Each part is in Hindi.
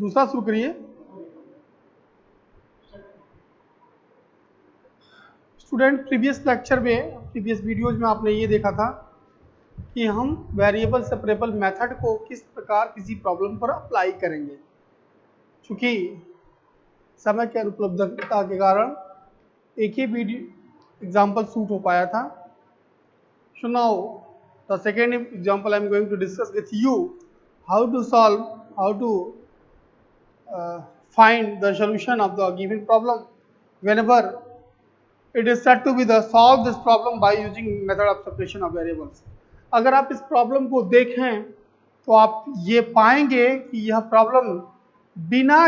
दूसरा शुरू करिए। स्टूडेंट, प्रीवियस लेक्चर में, प्रीवियस वीडियोज में आपने ये देखा था कि हम वेरिएबल सेपरेबल मेथड को किस प्रकार किसी प्रॉब्लम पर अप्लाई करेंगे। चूंकि समय की अनुपलब्धता के कारण एक ही वीडियो एग्जाम्पल शूट हो पाया था। So now the second example I am going to discuss with you how to solve, how to find the solution of the given problem whenever it is said to be the solve this problem by using method of separation of variables। अगर आप इस प्रॉब्लम को देखें तो आप ये पाएंगे कि यह प्रॉब्लम बिना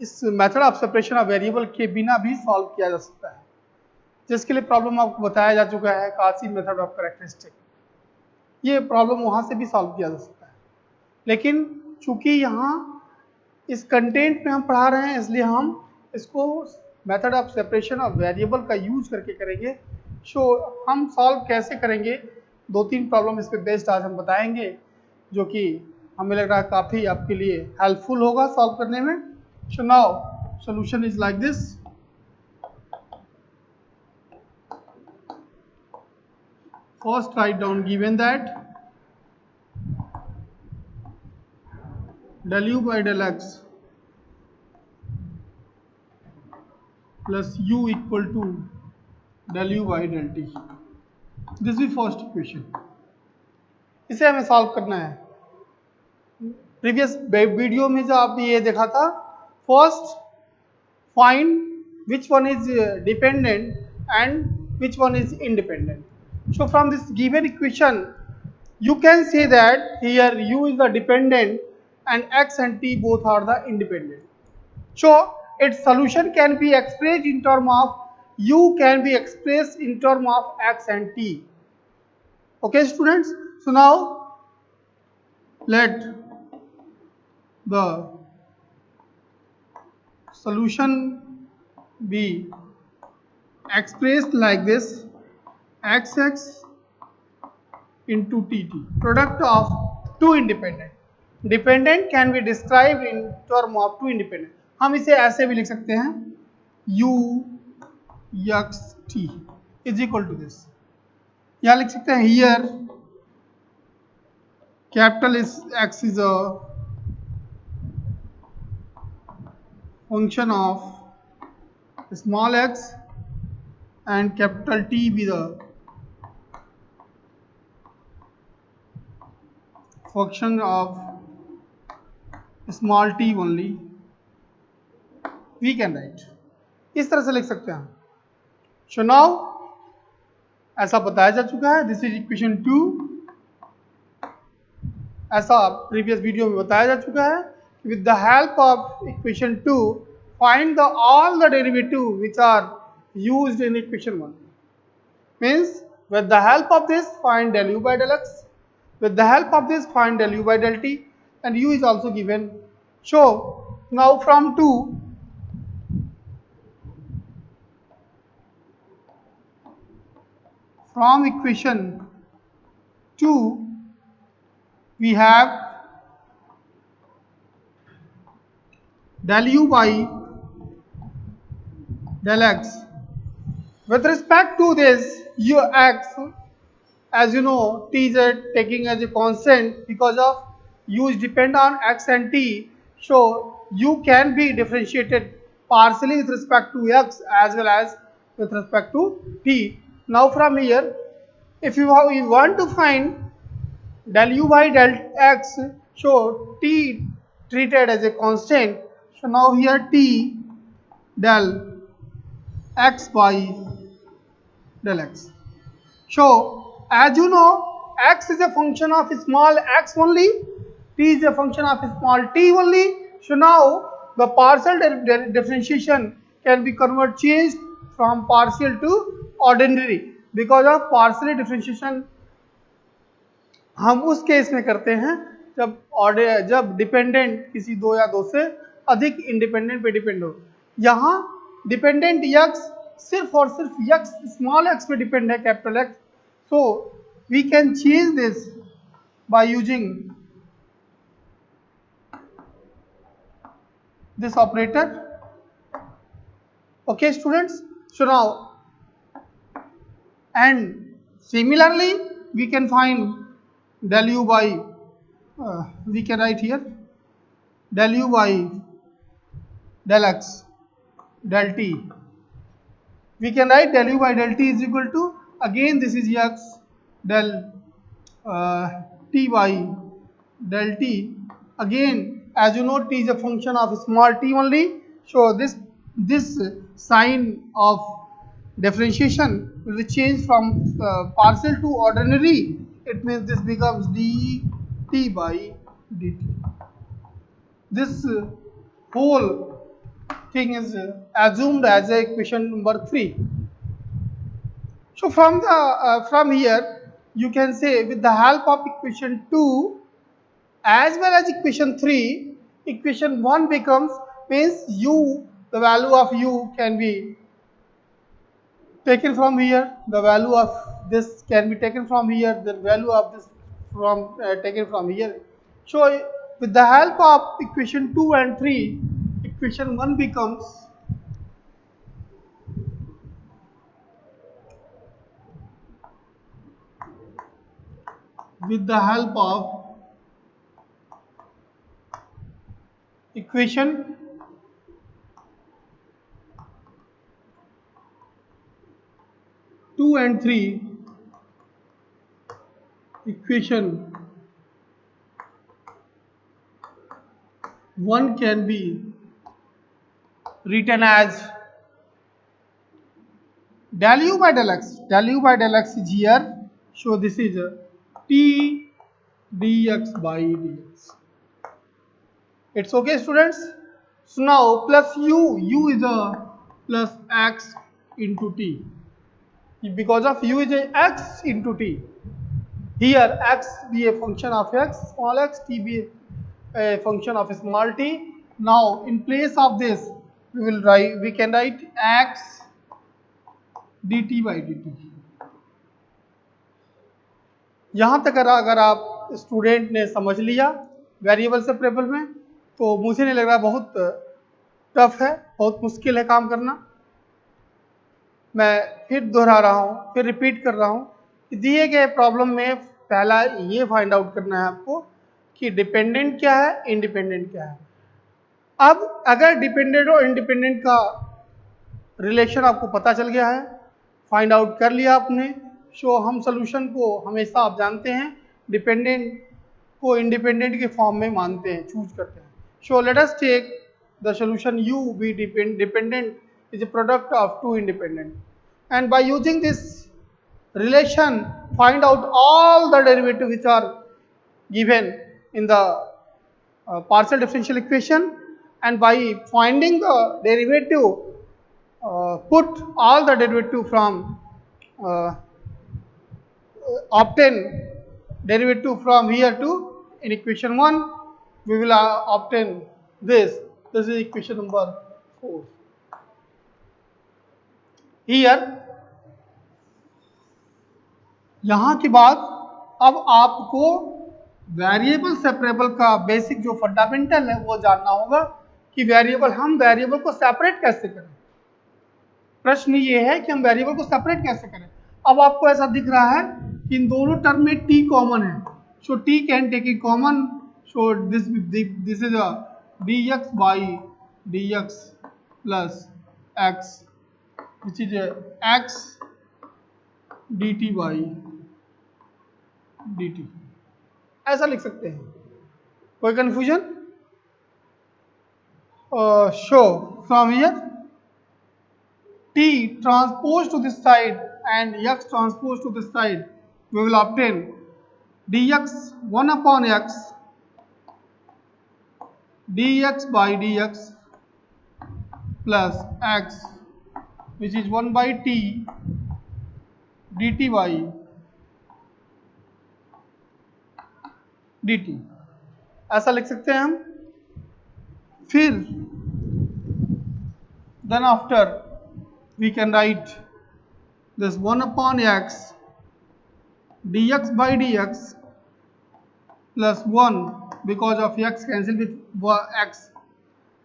इस method of separation of variable के बिना भी सॉल्व किया जा सकता है, जिसके लिए प्रॉब्लम आपको बताया जा चुका है कासी मेथड ऑफ कैरेक्टरिस्टिक। ये प्रॉब्लम वहां से भी सॉल्व किया जा सकता है, लेकिन चूंकि यहाँ इस कंटेंट में हम पढ़ा रहे हैं इसलिए हम इसको method of separation of variable का यूज करके करेंगे। हम सॉल्व कैसे करेंगे, दो तीन प्रॉब्लम इस पे बेस्ड आज हम बताएंगे, जो कि हमें लग रहा है काफ़ी आपके लिए हेल्पफुल होगा सॉल्व करने में। So now solution is like this. First write down given that del u by del x plus u equal to del u by del t। This is first equation। इसे हमें सॉल्व करना है। प्रीवियस वीडियो में जो आपने ये देखा था, first find which one is dependent and which one is independent. So from this given equation, you can say that here u is the dependent and x and t both are the independent. So its solution can be expressed in term of u can be expressed in term of x and t. Okay students, so now let the solution be expressed like this: xx into tt, product of two independent। Dependent can be described in term of two independent। हम इसे ऐसे भी लिख सकते हैं u x t is equal to this। यहाँ लिख सकते हैं here capital is x is a function of small x and capital T be the function of small t only। We can write इस तरह से लिख सकते हैं। So now ऐसा बताया जा चुका है, दिस इज इक्वेशन 2। ऐसा प्रीवियस वीडियो में बताया जा चुका है। With the help of equation 2 find the all the derivative which are used in equation 1। means with the help of this find del u by del x, with the help of this find del u by del t, and u is also given। So now from 2 from equation 2 we have del u by del x। With respect to this u x, as you know t is taking as a constant because of u is depend on x and t, so u can be differentiated partially with respect to x as well as with respect to t। Now from here, if you want to find del u by del x, so t treated as a constant, so now here t del x by del x। So as you know x is a function of small x only, t is a function of small t only। So now the partial differentiation can be changed from partial to ordinary because of partial differentiation हम उस केस में करते हैं जब डिपेंडेंट किसी दो या दो से अधिक इंडिपेंडेंट पे डिपेंड हो। यहाँ डिपेंडेंट x सिर्फ और सिर्फ x स्मॉल x पे डिपेंड है, capital x। So we can change this by using this operator. Okay, students. So now, and similarly, we can find del u by, we can write here del u by del x del t. We can write del u by del t is equal to, again this is x del t by del t. Again, as you know, t is a function of small t only. So this sign of differentiation will change from partial to ordinary. It means this becomes dt by dt. This whole thing is assumed as a equation number 3. So from here you can say, with the help of equation 2 as well as equation 3, equation 1 becomes, means u, the value of u can be taken from here, the value of this can be taken from here, the value of this from taken from here. So with the help of equation 2 and 3, equation 1 becomes, with the help of equation 2 and 3, equation 1 can be written as del u by del x. Del u by del x is here. So this is t dx by dx. It's okay, students. So now plus u is a plus x into t. Because of u is a x into t. Here x be a function of x, small x, t be a function of small t. Now in place of this we can write x dt by dt. यहाँ तक अगर आप स्टूडेंट ने समझ लिया वेरिएबल सेपरेबल में, तो मुझे नहीं लग रहा बहुत टफ है, बहुत मुश्किल है काम करना। मैं फिर दोहरा रहा हूँ, फिर रिपीट कर रहा हूँ कि दिए गए प्रॉब्लम में पहला ये फाइंड आउट करना है आपको कि डिपेंडेंट क्या है, इंडिपेंडेंट क्या है। अब अगर डिपेंडेंट और इंडिपेंडेंट का रिलेशन आपको पता चल गया है, फाइंड आउट कर लिया आपने, सो हम सोल्यूशन को हमेशा आप जानते हैं डिपेंडेंट को इंडिपेंडेंट के फॉर्म में मानते हैं, चूज करते हैं। So let us take the solution u be dependent is a product of two independent, and by using this relation find out all the derivatives which are given in the partial differential equation, and by finding the derivative put all the derivative from obtain derivative from here to in equation 1 we will obtain this is equation number 4. Here यहाँ के बाद अब आपको वेरिएबल सेपरेबल का बेसिक जो फंडामेंटल है वो जानना होगा कि हम वेरिएबल को सेपरेट कैसे करें। प्रश्न ये है कि हम वेरिएबल को सेपरेट कैसे करें। अब आपको ऐसा दिख रहा है कि इन दोनों टर्म में t कॉमन है, so t can take a common, so this is a dx by dx plus x which is x dt by dt, ऐसा लिख सकते हैं। कोई confusion? Show from here t transpose to this side and x transpose to this side, we will obtain dx 1 upon x dx by dx plus x which is 1 by t dt by dt, ऐसा लिख सकते हैं हम। फिर then after we can write this 1 upon x dx by dx plus 1 because of x cancel with x.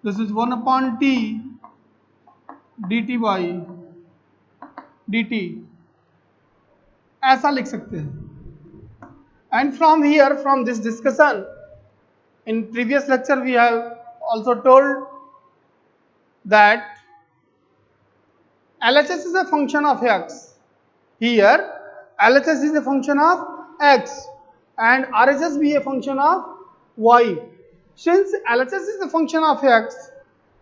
This is 1 upon t dt by dt, ऐसा लिख सकते हैं. And from here, from this discussion, in previous lecture we have also told that LHS is a function of x. Here LHS is a function of x and RHS be a function of y. Since LHS is a function of x,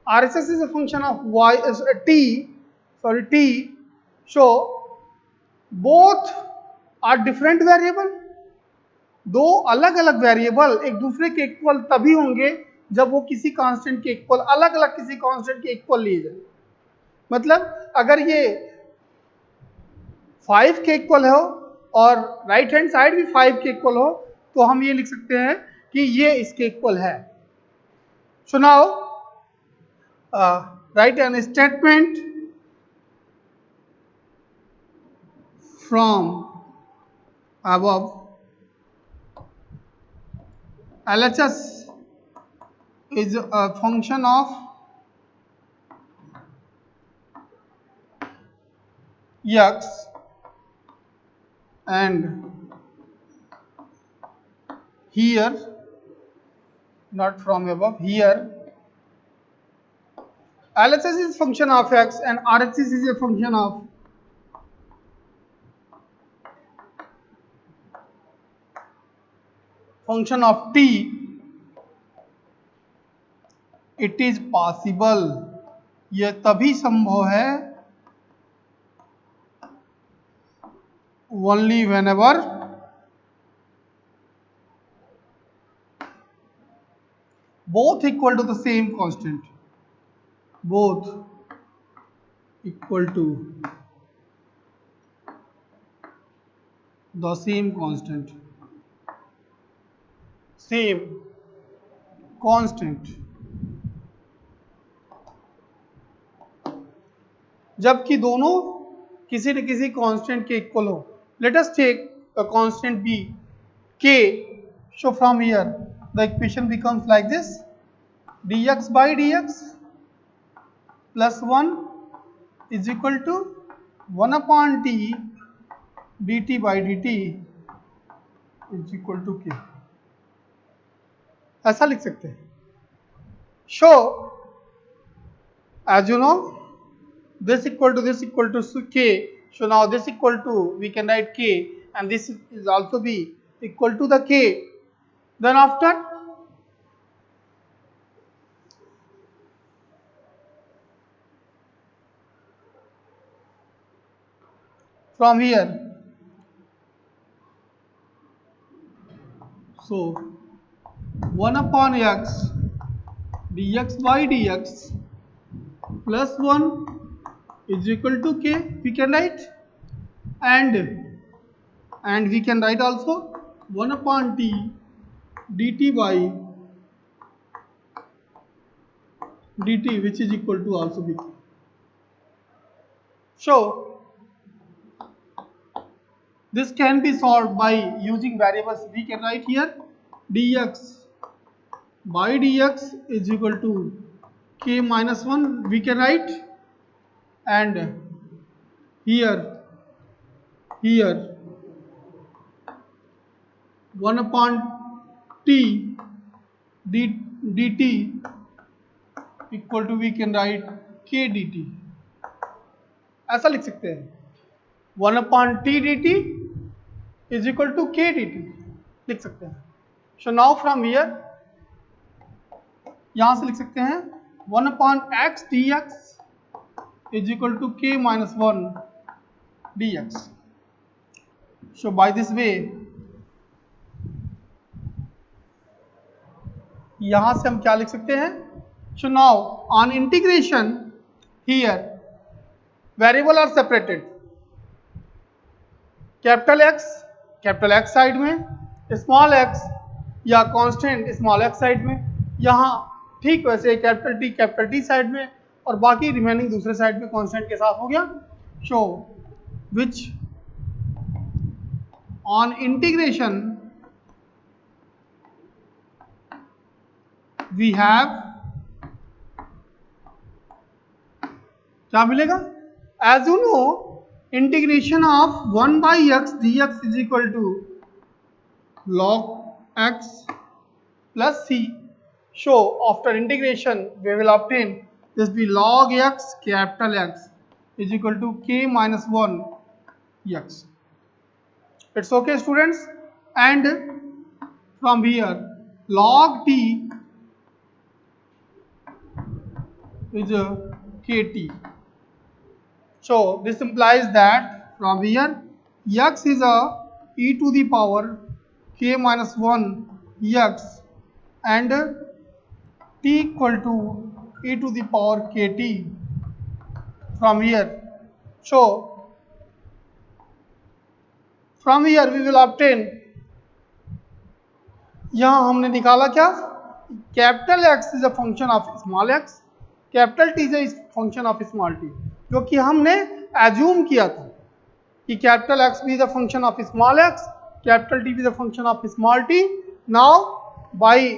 RHS is a function of y is t, so both are different variable. दो अलग अलग वेरिएबल एक दूसरे के इक्वल तभी होंगे जब वो किसी कांस्टेंट के इक्वल, अलग अलग किसी कांस्टेंट के इक्वल लिए जाए. मतलब अगर ये 5 के इक्वल हो और राइट हैंड साइड भी 5 के इक्वल हो तो हम ये लिख सकते हैं कि ये इसके इक्वल है. So now right an statement from above. LHS is a function of x and here, not from above, here LHS is function of x and RHS is a function of t. It is possible, यह तभी संभव है only whenever both equal to the same constant, both equal to the same constant, जबकि दोनों किसी न किसी कांस्टेंट के इक्वल हो. Let us take a constant b k. So from here the equation becomes like this: dx by dx plus 1 is equal to 1 upon t dt by dt is equal to k. ऐसा लिख सकते हैं. So as you know, this equal to k. So now this equal to, we can write k and this is also be equal to the k. Then after from here, so 1 upon x dx by dx plus 1 is equal to k, we can write, and we can write also 1 upon t dt by dt, which is equal to also b. So this can be solved by using variables. We can write here dx by dx is equal to k minus 1, we can write, and here 1 upon t dt equal to, we can write k dt. ऐसा लिख सकते हैं 1 upon t dt is equal to k dt लिख सकते हैं. So now from here, यहां से लिख सकते हैं 1 upon x dx is equal to k minus 1 dx. So by this way, यहां से हम क्या लिख सकते हैं? So now on integration, here variable are separated. Capital x side में, स्मॉल x या कांस्टेंट स्मॉल x साइड में, यहाँ ठीक वैसे कैपिटल T साइड में, और बाकी रिमेनिंग दूसरे साइड में कांस्टेंट के साथ हो गया. So which on integration we have क्या मिलेगा? As you know integration of 1 by x d x is equal to log x plus c. So after integration we will obtain this be log x capital X is equal to k minus 1 x. It's okay students. And from here log t is kt. So this implies that from here x is a e to the power k minus 1 x and t equal to e to the power kt from here. So from here we will obtain, यहाँ हमने निकाला क्या? Capital X is a function of small X, capital T is a function of small T, जो कि हमने एज्यूम किया था कि कैपिटल एक्स भी is a function of small X, capital T भी is a function of small T. Now by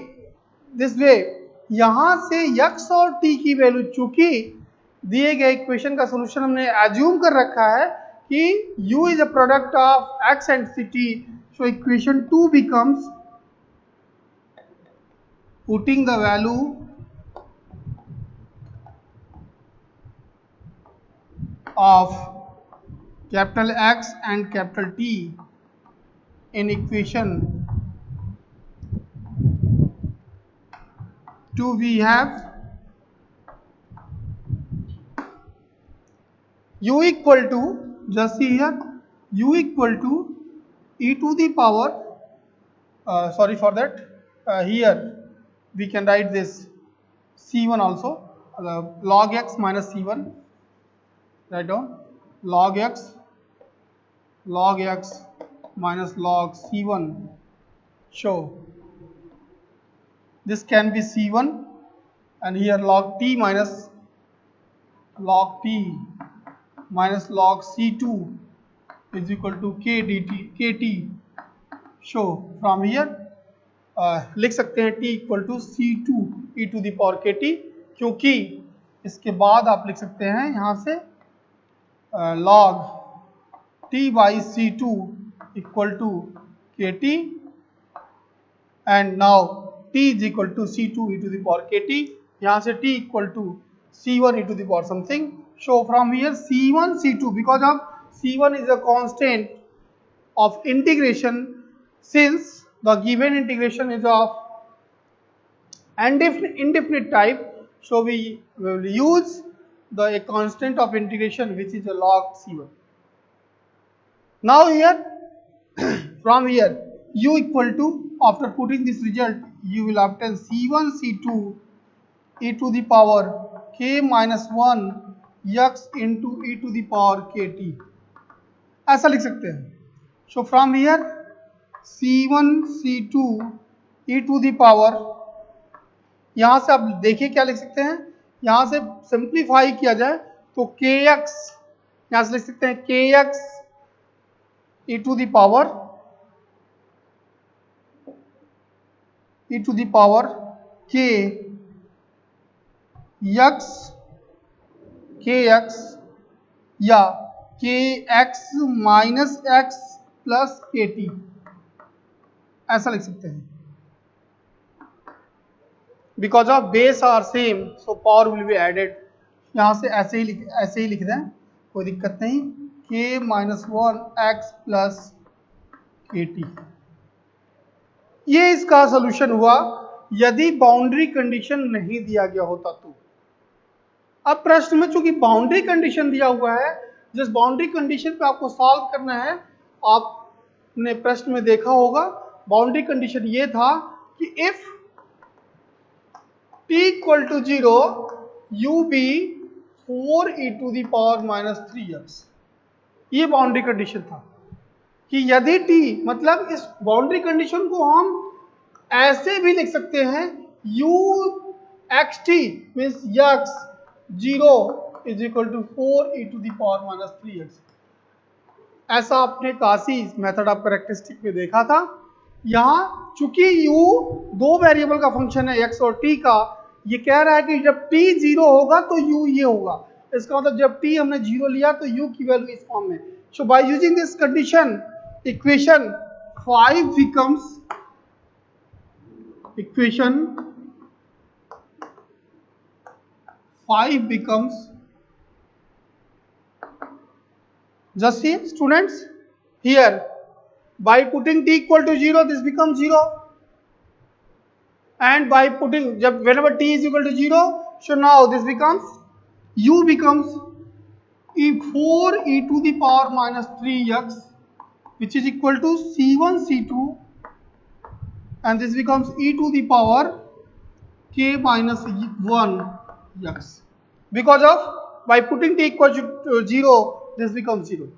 this way यहां से x और t की वैल्यू, चूंकि दिए गए इक्वेशन का सोल्यूशन हमने एज्यूम कर रखा है कि u is a product of x and ct, so equation 2 becomes putting the value of capital X and capital T in equation 2 we have u equal to, just see here, u equal to e to the power, sorry for that, here we can write this c1 also, log x minus c1, write down log x minus log c1. So this can be c1 and here log t minus log t minus log c2 is equal to k dt. So from here लिख सकते हैं t equal to c2 e to the power kt, क्योंकि इसके बाद आप लिख सकते हैं यहाँ से log t by c2 equal to kt and now t is equal to c2 e to the power kt, यहाँ से t equal to c1 e to the power something. So from here c1 c2, because of c1 is a constant of integration, since the given integration is of indefinite type, so we will use a constant of integration which is a log c1. Now here from here u equal to, after putting this result you will obtain c1 c2 e to the power k minus 1 x into e to the power kt, ऐसा लिख सकते हैं. So from here c1 c2 e to the power, यहाँ से आप देखिए क्या लिख सकते हैं, यहाँ से सिंप्लीफाई किया जाए तो kx, यहाँ से लिख सकते हैं kx e to the power k kx या kx minus x plus kt, ऐसा लिख सकते हैं. Because of base are same so power will be added, यहाँ से ऐसे ही लिख दें, कोई दिक्कत नहीं. k minus 1 x plus kt, ये इसका सोल्यूशन हुआ यदि बाउंड्री कंडीशन नहीं दिया गया होता तो. अब प्रश्न में चूंकि बाउंड्री कंडीशन दिया हुआ है, जिस बाउंड्री कंडीशन पे आपको सॉल्व करना है, आपने प्रश्न में देखा होगा बाउंड्री कंडीशन ये था कि if t equal to 0 u be 4e to the power minus 3x, ये बाउंड्री कंडीशन था कि यदि t, मतलब इस बाउंड्री कंडीशन को हम ऐसे भी लिख सकते हैं u xt means x 0 is equal to 4e to the power minus 3x. ऐसा आपने कासी मेथड ऑफ कैरेक्टरिस्टिक में देखा था. यहाँ चूंकि u दो वेरिएबल का फंक्शन है x और t का, ये कह रहा है कि जब t 0 होगा तो u ये होगा। इसका मतलब जब t हमने 0 लिया तो u की वैल्यू इस फॉर्म में। So by using this condition equation 5 becomes just see students here, by putting t equal to 0 this becomes 0, and by putting whenever t is equal to 0, so now this becomes u becomes 4e to the power minus 3x, which is equal to c1 c2, and this becomes e to the power k minus 1 x, because of by putting t equal to 0 this becomes 0.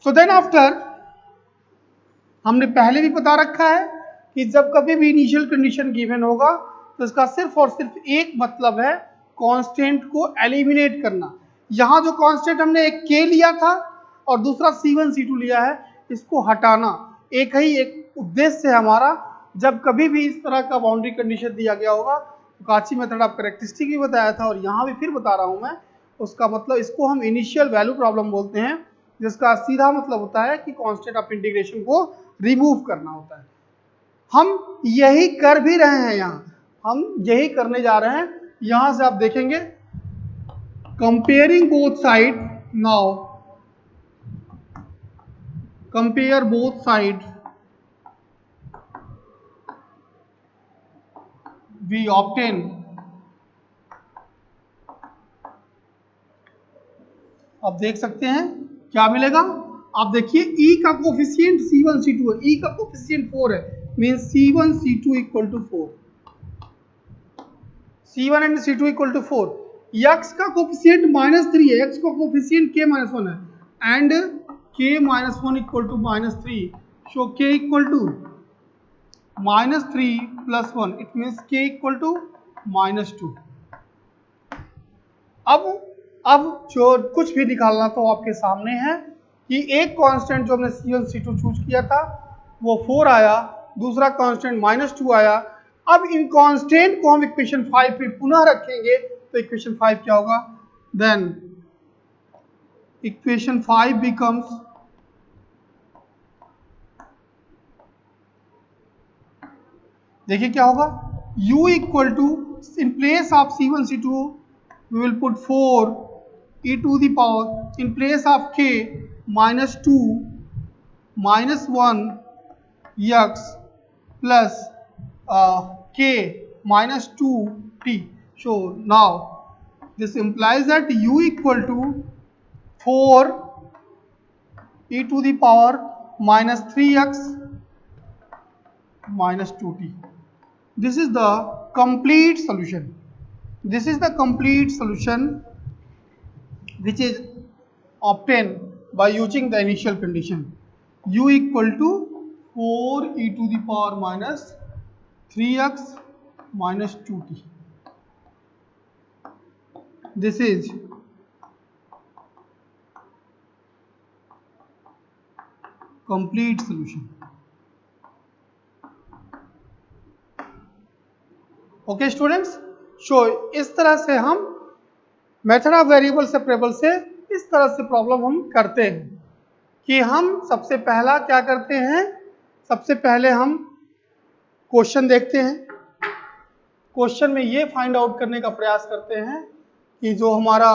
So then after हमने पहले भी बता रखा है कि जब कभी भी इनिशियल कंडीशन गिवन होगा तो इसका सिर्फ और सिर्फ एक मतलब है, कांस्टेंट को एलिमिनेट करना। यहाँ जो कांस्टेंट हमने एक k लिया था और दूसरा c1 c2 लिया है, इसको हटाना एक उद्देश्य है हमारा। जब कभी भी इस तरह का बाउंड्री कंडीशन दिया गया होगा तो काची मेथड ऑफ कैरेक्टरिस्टिक भी बताया था और यहाँ भी फिर बता रहा हूँ मैं, उसका मतलब इसको हम इनिशियल वैल्यू प्रॉब्लम बोलते हैं, जिसका सीधा मतलब होता है कि कांस्टेंट ऑफ इंटीग्रेशन को रिमूव करना होता है। हम यही कर भी रहे हैं, हम यही करने जा रहे हैं। यहां से आप देखेंगे comparing both side, now compare both side, we obtain अब देख सकते हैं क्या मिलेगा। आप देखिए e का कोफिशिएंट c1 c2 है, e का कोफिशिएंट 4 है, means c1 c2 equal to 4, c1 and c2 equal to 4। x का कोफिशिएंट -3 है, x का कोफिशिएंट k - 1 है, and k - 1 equal to -3, so k equal to -3 plus 1, it means k equal to -2। अब जो कुछ भी निकालना तो आपके सामने है कि एक कांस्टेंट जो हमने c1 c2 चूज किया था वो 4 आया, दूसरा कांस्टेंट -2 आया। अब इन कांस्टेंट को हम इक्वेशन 5 पे पुनः रखेंगे तो इक्वेशन 5 क्या होगा, देन इक्वेशन 5 बिकम्स देखिए क्या होगा, u equal to in place of c1 c2 we will put 4 e to the power in place of k -2 -1 x plus k -2 t. So now this implies that u equal to 4 e to the power -3x -2t. This is the complete solution. This is the complete solution which is obtained by using the initial condition u equal to 4 e to the power minus 3x minus 2t. This is complete solution. Okay students, so इस तरह से हम मेथड ऑफ वेरिएबल सेपरेबल से इस तरह से प्रॉब्लम हम करते हैं कि हम सबसे पहला क्या करते हैं, सबसे पहले हम क्वेश्चन देखते हैं। क्वेश्चन में ये फाइंड आउट करने का प्रयास करते हैं कि जो हमारा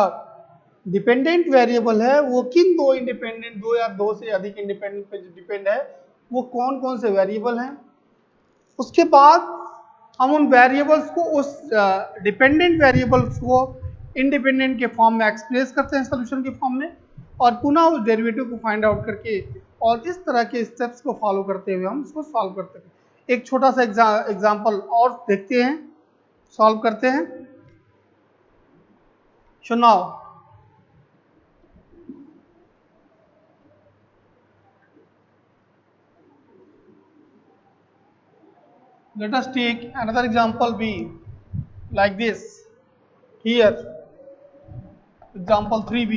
डिपेंडेंट वेरिएबल है वो किन दो इंडिपेंडेंट, दो या दो से अधिक इंडिपेंडेंट पे जो डिपेंड है वो कौन कौन से वेरिएबल हैं। उसके बाद हम उन वेरिएबल्स को, उस डिपेंडेंट वेरिएबल्स को इंडिपेंडेंट के फॉर्म में एक्सप्रेस करते हैं सोल्यूशन के फॉर्म में, और पुनः उस डेरिवेटिव को फाइंड आउट करके और इस तरह के स्टेप्स को फॉलो करते हुए हम इसको सॉल्व करते हैं। एक छोटा सा एग्जांपल और देखते हैं, सॉल्व करते हैं। So now let us take another example b like this. Here example 3b,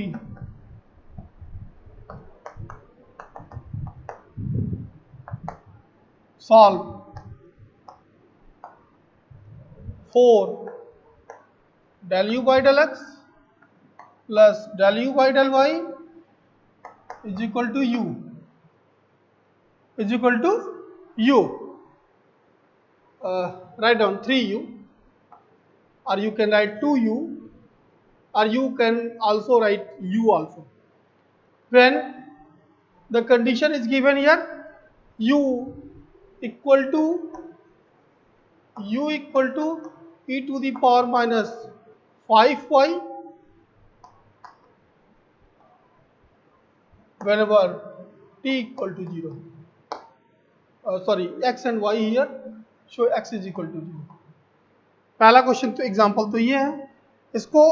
solve for del u by del x plus del u by del y is equal to u is equal to u. Write down 3u, or you can write 2u, or you can also write u also. When the condition is given here, u equal to e to the power minus 5y whenever t equal to 0. Sorry, x and y here, show x is equal to 0. पहला क्वेश्चन तो एग्जाम्पल तो ये है, इसको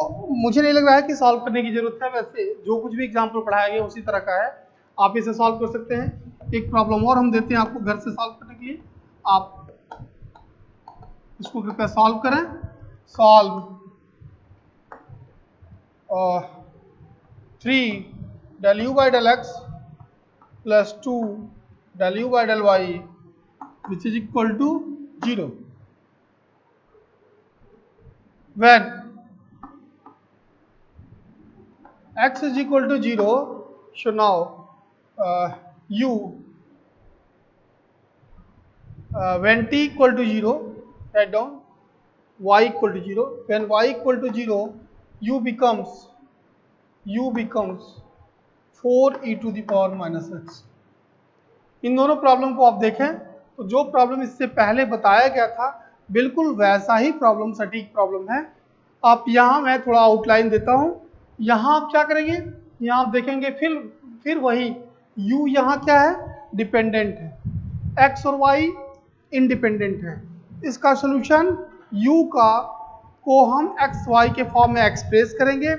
मुझे नहीं लग रहा है कि सॉल्व करने की जरूरत है, वैसे जो कुछ भी एग्जाम्पल पढ़ाया गया उसी तरह का है, आप इसे सॉल्व कर सकते हैं। एक प्रॉब्लम और हम देते हैं आपको घर से सॉल्व करने के लिए, आप इसको कृपया सॉल्व करें। Solve 3 del u by del x plus 2 del u by del y which is equal to 0. When x is equal to 0, so now when t equal to 0, write down y equal to 0. When y equal to 0, u becomes 4e to the power minus x. इन दोनों प्रॉब्लम को आप देखें तो जो प्रॉब्लम इससे पहले बताया गया था बिल्कुल वैसा ही प्रॉब्लम, सटीक प्रॉब्लम है। आप यहाँ मैं थोड़ा आउटलाइन देता हूँ, यहाँ आप क्या करेंगे, यहाँ आप देखेंगे फिर वही u यहाँ क्या है, डिपेंडेंट है, x और y इंडिपेंडेंट है। इसका सोल्यूशन u को हम x y के फॉर्म में एक्सप्रेस करेंगे,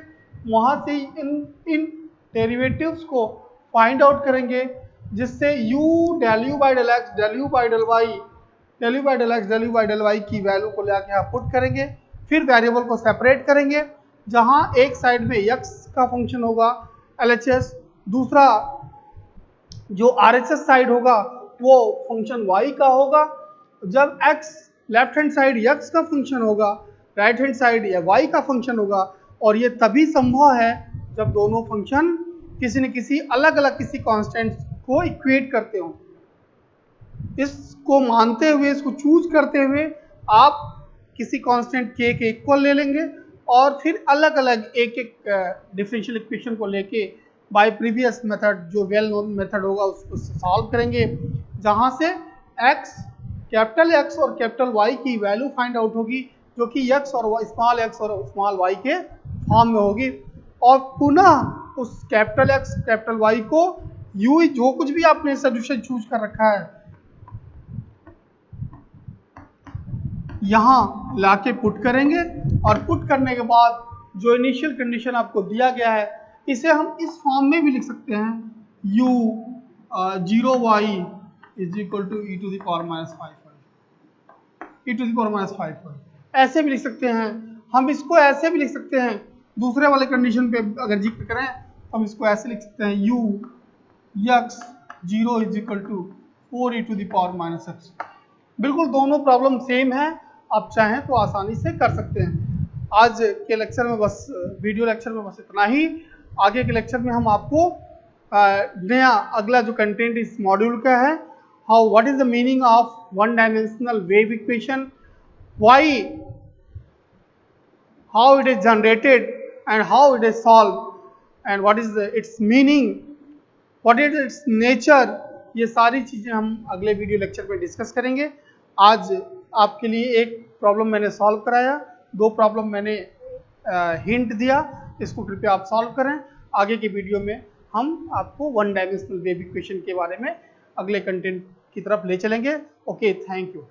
वहाँ से इन डेरिवेटिव्स को फाइंड आउट करेंगे, जिससे u del u by del x del u by del y del u by del x del u by del y की वैल्यू को लेकर यहाँ पुट करेंगे, फिर वेरिएबल को सेपरेट करेंगे, जहाँ एक साइड में x का फंक्शन होगा LHS, दूसरा जो RHS साइड होगा वो फंक्शन y का होगा। जब x left hand side x का फंक्शन होगा, राइट हैंड साइड y का फंक्शन होगा, और ये तभी संभव है जब दोनों फंक्शन किसी न किसी अलग अलग किसी कांस्टेंट को इक्वेट करते हो। इसको मानते हुए, इसको चूज करते हुए आप किसी कांस्टेंट k के इक्वल ले लेंगे और फिर अलग अलग एक डिफरेंशियल इक्वेशन को लेके बाय प्रीवियस मेथड, जो वेल नोन मेथड होगा, उसको सॉल्व करेंगे, जहां से कैपिटल X और कैपिटल Y की वैल्यू फाइंड आउट होगी, जो कि x और स्मॉल y के फॉर्म में होगी, और पुनः उस कैपिटल X कैपिटल Y को u जो कुछ भी आपने सॉल्यूशन चूज कर रखा है यहाँ लाके पुट करेंगे, और पुट करने के बाद जो इनिशियल कंडीशन आपको दिया गया है इसे हम इस फॉर्म में भी लिख सकते हैं, u 0y is equal to e to the power minus 5y, e to the power minus 5y, ऐसे भी लिख सकते हैं। हम इसको ऐसे भी लिख सकते हैं, दूसरे वाले कंडीशन पे अगर जिक्र करें हम इसको ऐसे लिख सकते हैं, u x 0 is equal to 4e to the power minus x। बिल्कुल दोनों प्रॉब्लम सेम है, आप चाहें तो आसानी से कर सकते हैं। आज के लेक्चर में बस, वीडियो लेक्चर में बस इतना ही। आगे के लेक्चर में हम आपको नया अगला जो कंटेंट इस मॉड्यूल का है, what is the meaning of one dimensional wave equation, why, how it is generated and how it is solve, and what is it's meaning, what is it's nature, ये सारी चीजें हम अगले वीडियो लेक्चर में डिस्कस करेंगे। आज आपके लिए एक प्रॉब्लम मैंने सॉल्व कराया, 2 प्रॉब्लम मैंने हिंट दिया, इसको कृपया आप सॉल्व करें। आगे के वीडियो में हम आपको वन डायमेंशनल वेव इक्वेशन के बारे में अगले कंटेंट की तरफ ले चलेंगे। Okay, thank you.